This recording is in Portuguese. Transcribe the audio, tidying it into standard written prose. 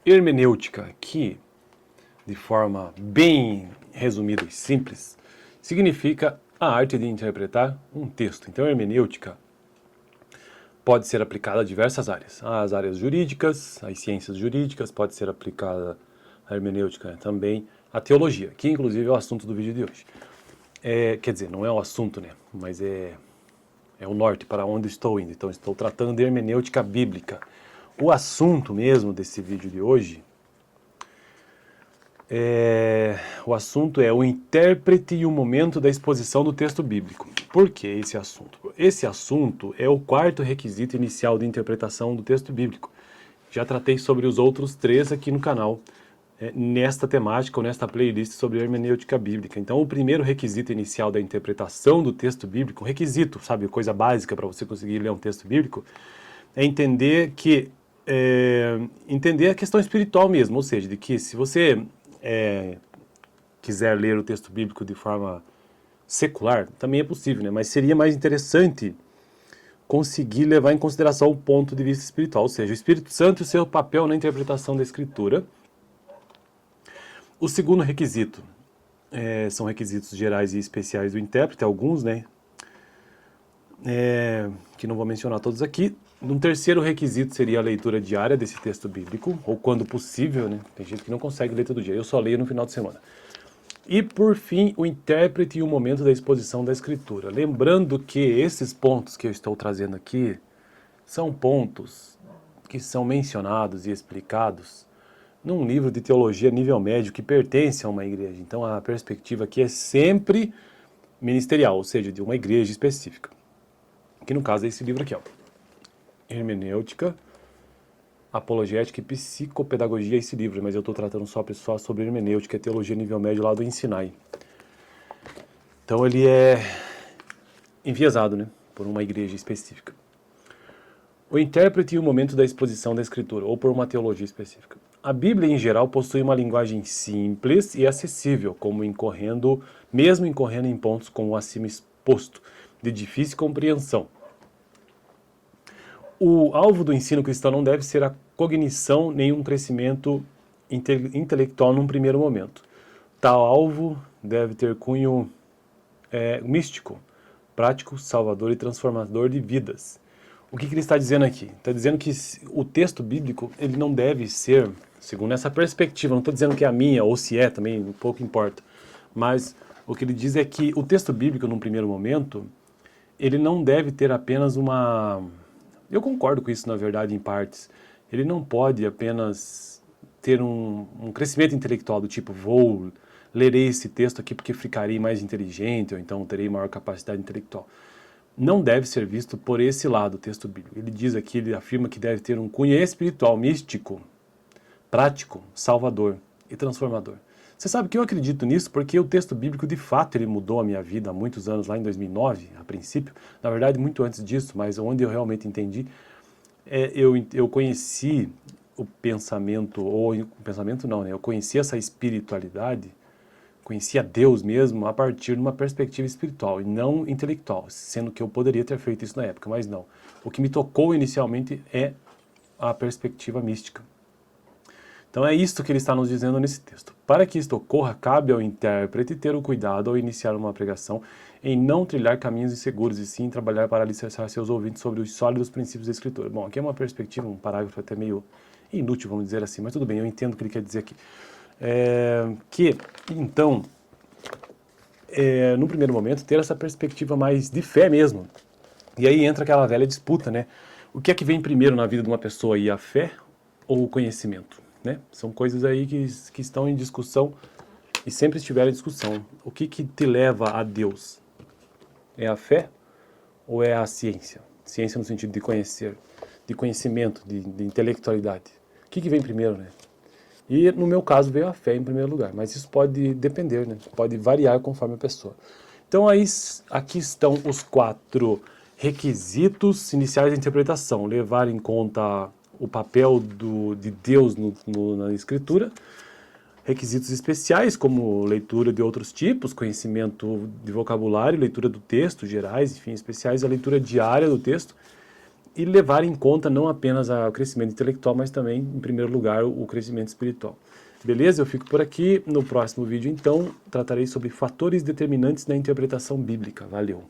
Hermenêutica, que, de forma bem resumida e simples, significa a arte de interpretar um texto. Então, hermenêutica pode ser aplicada a diversas áreas. As áreas jurídicas, as ciências jurídicas, pode ser aplicada a hermenêutica também a teologia, que inclusive é o assunto do vídeo de hoje. Quer dizer, não é o assunto, né? Mas é o norte para onde estou indo. Então, estou tratando de hermenêutica bíblica. O assunto mesmo desse vídeo de hoje o assunto é o intérprete e o momento da exposição do texto bíblico. Por que esse assunto? Esse assunto é o quarto requisito inicial de interpretação do texto bíblico. Já tratei sobre os outros 3 aqui no canal, nesta temática ou nesta playlist sobre hermenêutica bíblica. Então, o primeiro requisito inicial da interpretação do texto bíblico, requisito, sabe, coisa básica para você conseguir ler um texto bíblico, é entender entender a questão espiritual mesmo, ou seja, de que se você quiser ler o texto bíblico de forma secular, também é possível, né? Mas seria mais interessante conseguir levar em consideração o ponto de vista espiritual, ou seja, o Espírito Santo e o seu papel na interpretação da Escritura. O segundo requisito são requisitos gerais e especiais do intérprete, alguns, né? Que não vou mencionar todos aqui. Um terceiro requisito seria a leitura diária desse texto bíblico, ou quando possível, né? Tem gente que não consegue ler todo dia, eu só leio no final de semana. E, por fim, o intérprete e o momento da exposição da Escritura. Lembrando que esses pontos que eu estou trazendo aqui são pontos que são mencionados e explicados num livro de teologia nível médio que pertence a uma igreja. Então, a perspectiva aqui é sempre ministerial, ou seja, de uma igreja específica. Que no caso é esse livro aqui, ó. Hermenêutica, Apologética e Psicopedagogia, esse livro, mas eu estou tratando só sobre hermenêutica e teologia nível médio lá do Ensinai. Então ele é enviesado, né, por uma igreja específica. O intérprete e o momento da exposição da Escritura, ou por uma teologia específica. A Bíblia, em geral, possui uma linguagem simples e acessível, mesmo incorrendo em pontos como o acima exposto, de difícil compreensão. O alvo do ensino cristão não deve ser a cognição nem um crescimento intelectual num primeiro momento. Tal alvo deve ter cunho místico, prático, salvador e transformador de vidas. O que ele está dizendo aqui? Está dizendo que o texto bíblico ele não deve ser, segundo essa perspectiva, não estou dizendo que é a minha, ou se é também, pouco importa, mas o que ele diz é que o texto bíblico, num primeiro momento, ele não deve ter apenas uma... Eu concordo com isso, na verdade, em partes. Ele não pode apenas ter um crescimento intelectual do tipo, lerei esse texto aqui porque ficarei mais inteligente, ou então terei maior capacidade intelectual. Não deve ser visto por esse lado o texto bíblico. Ele diz aqui, ele afirma que deve ter um cunho espiritual, místico, prático, salvador e transformador. Você sabe que eu acredito nisso porque o texto bíblico, de fato, ele mudou a minha vida há muitos anos, lá em 2009, a princípio. Na verdade, muito antes disso, mas onde eu realmente entendi, eu conheci o pensamento, ou o pensamento não, né? Eu conheci essa espiritualidade, conheci a Deus mesmo a partir de uma perspectiva espiritual e não intelectual, sendo que eu poderia ter feito isso na época, mas não. O que me tocou inicialmente é a perspectiva mística. Então é isto que ele está nos dizendo nesse texto. Para que isto ocorra, cabe ao intérprete ter o cuidado ao iniciar uma pregação em não trilhar caminhos inseguros e sim trabalhar para alicerçar seus ouvintes sobre os sólidos princípios da Escritura. Bom, aqui é uma perspectiva, um parágrafo até meio inútil, vamos dizer assim, mas tudo bem, eu entendo o que ele quer dizer aqui. Então, no primeiro momento, ter essa perspectiva mais de fé mesmo. E aí entra aquela velha disputa, né? O que é que vem primeiro na vida de uma pessoa aí, a fé ou o conhecimento? Né? São coisas aí que estão em discussão e sempre estiveram em discussão. O que te leva a Deus? É a fé ou é a ciência? Ciência no sentido de conhecer, de conhecimento, de intelectualidade. O que vem primeiro, né? E no meu caso veio a fé em primeiro lugar, mas isso pode depender, né? Pode variar conforme a pessoa. Então aí, aqui estão os 4 requisitos iniciais da interpretação. Levar em conta o papel de Deus na Escritura, requisitos especiais, como leitura de outros tipos, conhecimento de vocabulário, leitura do texto, gerais, enfim, especiais, a leitura diária do texto, e levar em conta não apenas o crescimento intelectual, mas também, em primeiro lugar, o crescimento espiritual. Beleza? Eu fico por aqui. No próximo vídeo, então, tratarei sobre fatores determinantes na interpretação bíblica. Valeu!